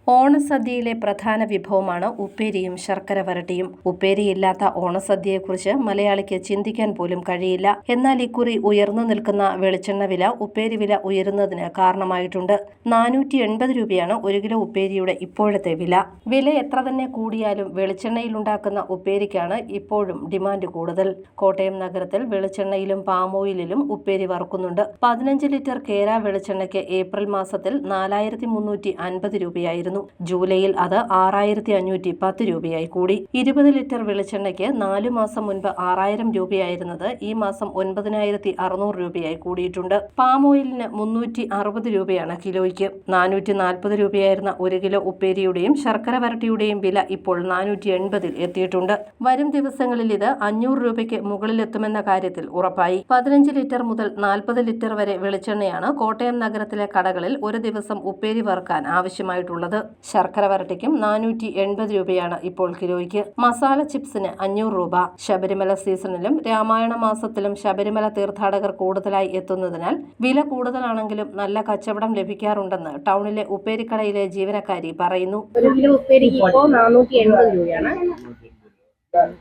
ഓണസദ്യയിലെ പ്രധാന വിഭവമാണ് ഉപ്പേരിയും ശർക്കര വരട്ടിയും. ഉപ്പേരിയില്ലാത്ത ഓണസദ്യയെക്കുറിച്ച് മലയാളിക്ക് ചിന്തിക്കാൻ പോലും കഴിയില്ല. എന്നാൽ ഇക്കുറി ഉയർന്നു നിൽക്കുന്ന വെളിച്ചെണ്ണ വില ഉപ്പേരി വില ഉയരുന്നതിന് കാരണമായിട്ടുണ്ട്. 480 രൂപയാണ് 1 കിലോ ഉപ്പേരിയുടെ ഇപ്പോഴത്തെ വില. വില എത്ര തന്നെ കൂടിയാലും വെളിച്ചെണ്ണയിലുണ്ടാക്കുന്ന ഉപ്പേരിക്കാണ് ഇപ്പോഴും ഡിമാൻഡ് കൂടുതൽ. കോട്ടയം നഗരത്തിൽ വെളിച്ചെണ്ണയിലും പാം ഓയിലിലും ഉപ്പേരി വറുക്കുന്നുണ്ട്. 15 ലിറ്റർ കേര വെളിച്ചെണ്ണയ്ക്ക് ഏപ്രിൽ മാസത്തിൽ 4350 രൂപയായിരുന്നു. ജൂലൈയിൽ അത് 6510 രൂപയായി കൂടി. 20 ലിറ്റർ വെളിച്ചെണ്ണയ്ക്ക് 4 മാസം മുൻപ് 6000 രൂപയായിരുന്നത് ഈ മാസം 9600 രൂപയായി കൂടിയിട്ടുണ്ട്. പാം ഓയിലിന് 360 രൂപയാണ് കിലോയ്ക്ക്. 440 രൂപയായിരുന്ന 1 കിലോ ഉപ്പേരിയുടെയും ശർക്കര വരട്ടിയുടെയും വില ഇപ്പോൾ 480 എത്തിയിട്ടുണ്ട്. വരും ദിവസങ്ങളിൽ ഇത് 500 രൂപയ്ക്ക് മുകളിലെത്തുമെന്ന കാര്യത്തിൽ ഉറപ്പായി. 15 ലിറ്റർ മുതൽ 40 ലിറ്റർ വരെ വെളിച്ചെണ്ണയാണ് കോട്ടയം നഗരത്തിലെ കടകളിൽ ഒരു ദിവസം ഉപ്പേരി വറുക്കാൻ ആവശ്യമായിട്ടുള്ളത്. ശർക്കര വരട്ടിക്കും 480 രൂപയാണ് ഇപ്പോൾ കിലോയ്ക്ക്. മസാല ചിപ്സിന് 500 രൂപ. ശബരിമല സീസണിലും രാമായണ മാസത്തിലും ശബരിമല തീർത്ഥാടകർ കൂടുതലായി എത്തുന്നതിനാൽ വില കൂടുതലാണെങ്കിലും നല്ല കച്ചവടം ലഭിക്കാറുണ്ടെന്ന് ടൗണിലെ ഉപ്പേരിക്കടയിലെ ജീവനക്കാരി പറയുന്നു. ഒരു കിലോ ഉപ്പേരിക്ക് ഇപ്പോൾ 480 രൂപയാണ്.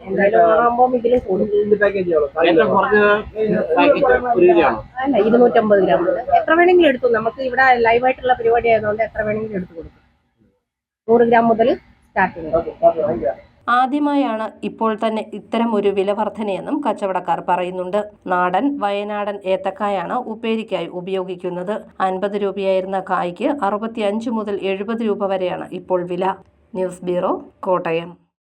എന്തായാലും ഓണാകുമ്പോൾ ഇതിൽ കൂടും. അല്ല, 250 ഗ്രാം എത്ര വേണമെങ്കിലും എടുത്തു. നമുക്ക് ഇവിടെ ലൈവായിട്ടുള്ള പരിപാടി ആയതുകൊണ്ട് എത്ര വേണമെങ്കിലും എടുത്തു കൊടുക്കും. 100 ഗ്രാം മുതൽ സ്റ്റാർട്ട് ചെയ്യും. ആദ്യമായാണ് ഇപ്പോൾ തന്നെ ഇത്തരം ഒരു വില വർധനയെന്നും കച്ചവടക്കാർ പറയുന്നുണ്ട്. നാടൻ വയനാടൻ ഏത്തക്കായാണ് ഉപ്പേരിക്കായി ഉപയോഗിക്കുന്നത്. 50 രൂപയായിരുന്ന കായ്ക്ക് 65 മുതൽ 70 രൂപ വരെയാണ് ഇപ്പോൾ വില. News bureau, Kottayam.